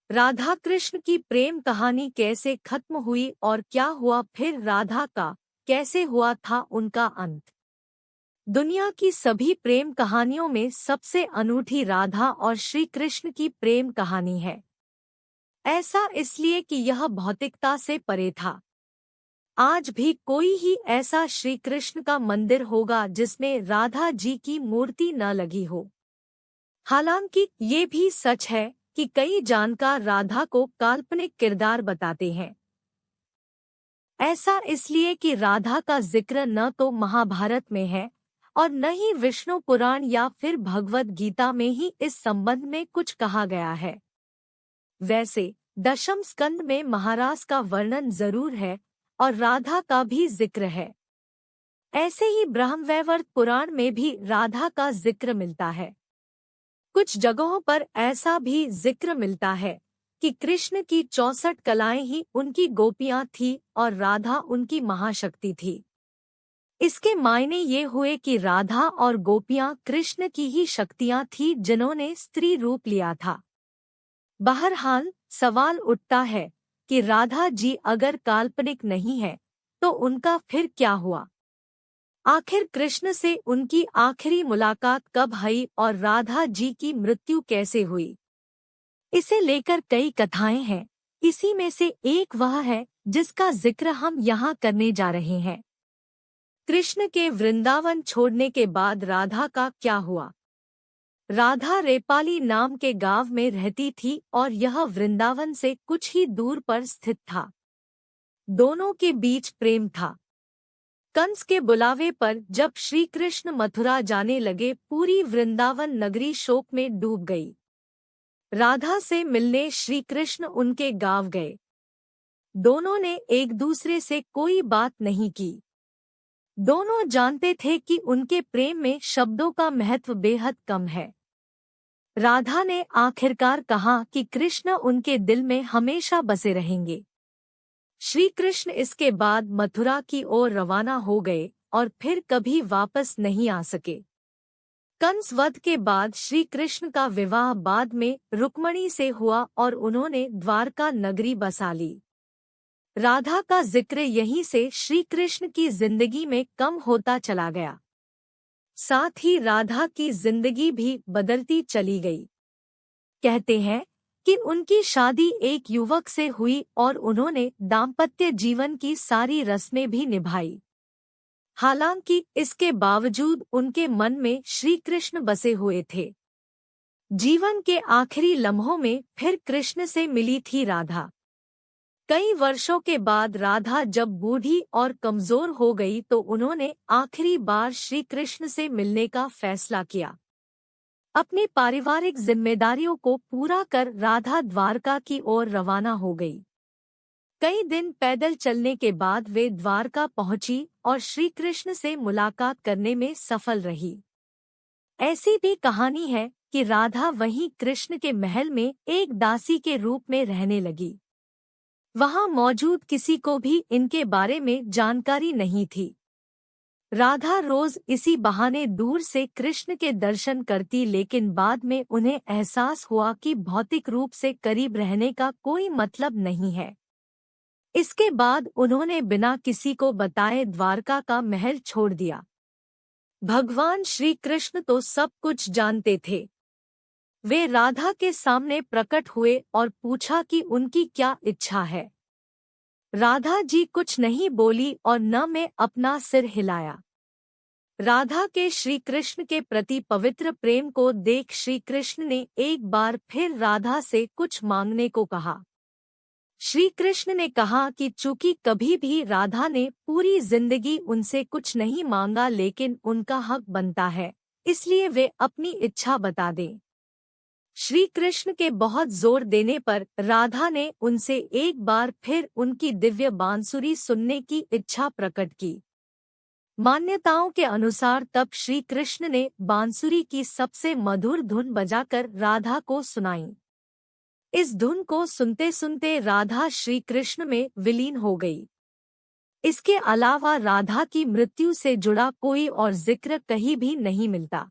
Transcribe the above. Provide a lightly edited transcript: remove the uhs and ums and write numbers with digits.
राधा कृष्ण की प्रेम कहानी कैसे खत्म हुई और क्या हुआ फिर राधा का कैसे हुआ था उनका अंत। दुनिया की सभी प्रेम कहानियों में सबसे अनूठी राधा और श्री कृष्ण की प्रेम कहानी है। ऐसा इसलिए कि यह भौतिकता से परे था। आज भी कोई ही ऐसा श्री कृष्ण का मंदिर होगा जिसमें राधा जी की मूर्ति न लगी हो। हालांकि ये भी सच है कि कई जानकार राधा को काल्पनिक किरदार बताते हैं। ऐसा इसलिए कि राधा का जिक्र न तो महाभारत में है और न ही विष्णु पुराण या फिर भगवद गीता में ही इस संबंध में कुछ कहा गया है। वैसे दशम स्कंद में महारास का वर्णन जरूर है और राधा का भी जिक्र है। ऐसे ही ब्रह्मवैवर्त पुराण में भी राधा का जिक्र मिलता है। कुछ जगहों पर ऐसा भी जिक्र मिलता है कि कृष्ण की 64 कलाएं ही उनकी गोपियां थीं और राधा उनकी महाशक्ति थी। इसके मायने ये हुए कि राधा और गोपियां कृष्ण की ही शक्तियां थीं जिन्होंने स्त्री रूप लिया था। बहरहाल सवाल उठता है कि राधा जी अगर काल्पनिक नहीं है तो उनका फिर क्या हुआ। आखिर कृष्ण से उनकी आखिरी मुलाकात कब हुई और राधा जी की मृत्यु कैसे हुई, इसे लेकर कई कथाएं हैं। इसी में से एक वह है जिसका जिक्र हम यहाँ करने जा रहे हैं। कृष्ण के वृंदावन छोड़ने के बाद राधा का क्या हुआ। राधा रेपाली नाम के गांव में रहती थी और यह वृंदावन से कुछ ही दूर पर स्थित था। दोनों के बीच प्रेम था। कंस के बुलावे पर जब श्री कृष्ण मथुरा जाने लगे पूरी वृंदावन नगरी शोक में डूब गई। राधा से मिलने श्री कृष्ण उनके गांव गए। दोनों ने एक दूसरे से कोई बात नहीं की। दोनों जानते थे कि उनके प्रेम में शब्दों का महत्व बेहद कम है। राधा ने आखिरकार कहा कि कृष्ण उनके दिल में हमेशा बसे रहेंगे। श्री कृष्ण इसके बाद मथुरा की ओर रवाना हो गए और फिर कभी वापस नहीं आ सके। कंस वध के बाद श्री कृष्ण का विवाह बाद में रुक्मणी से हुआ और उन्होंने द्वारका नगरी बसा ली। राधा का जिक्र यहीं से श्री कृष्ण की जिंदगी में कम होता चला गया। साथ ही राधा की जिंदगी भी बदलती चली गई। कहते हैं कि उनकी शादी एक युवक से हुई और उन्होंने दाम्पत्य जीवन की सारी रस्में भी निभाई। हालांकि इसके बावजूद उनके मन में श्री कृष्ण बसे हुए थे। जीवन के आखिरी लम्हों में फिर कृष्ण से मिली थी राधा। कई वर्षों के बाद राधा जब बूढ़ी और कमजोर हो गई तो उन्होंने आखिरी बार श्री कृष्ण से मिलने का फैसला किया। अपनी पारिवारिक जिम्मेदारियों को पूरा कर राधा द्वारका की ओर रवाना हो गई। कई दिन पैदल चलने के बाद वे द्वारका पहुंची और श्री कृष्ण से मुलाकात करने में सफल रही। ऐसी भी कहानी है कि राधा वहीं कृष्ण के महल में एक दासी के रूप में रहने लगी। वहां मौजूद किसी को भी इनके बारे में जानकारी नहीं थी। राधा रोज इसी बहाने दूर से कृष्ण के दर्शन करती, लेकिन बाद में उन्हें एहसास हुआ कि भौतिक रूप से करीब रहने का कोई मतलब नहीं है। इसके बाद उन्होंने बिना किसी को बताए द्वारका का महल छोड़ दिया। भगवान श्री कृष्ण तो सब कुछ जानते थे। वे राधा के सामने प्रकट हुए और पूछा कि उनकी क्या इच्छा है। राधा जी कुछ नहीं बोली और न में अपना सिर हिलाया। राधा के श्री कृष्ण के प्रति पवित्र प्रेम को देख श्री कृष्ण ने एक बार फिर राधा से कुछ मांगने को कहा। श्री कृष्ण ने कहा कि चूंकि कभी भी राधा ने पूरी जिंदगी उनसे कुछ नहीं मांगा, लेकिन उनका हक बनता है, इसलिए वे अपनी इच्छा बता दें। श्री कृष्ण के बहुत जोर देने पर राधा ने उनसे एक बार फिर उनकी दिव्य बांसुरी सुनने की इच्छा प्रकट की। मान्यताओं के अनुसार तब श्री कृष्ण ने बांसुरी की सबसे मधुर धुन बजाकर राधा को सुनाई। इस धुन को सुनते सुनते राधा श्री कृष्ण में विलीन हो गई। इसके अलावा राधा की मृत्यु से जुड़ा कोई और जिक्र कहीं भी नहीं मिलता।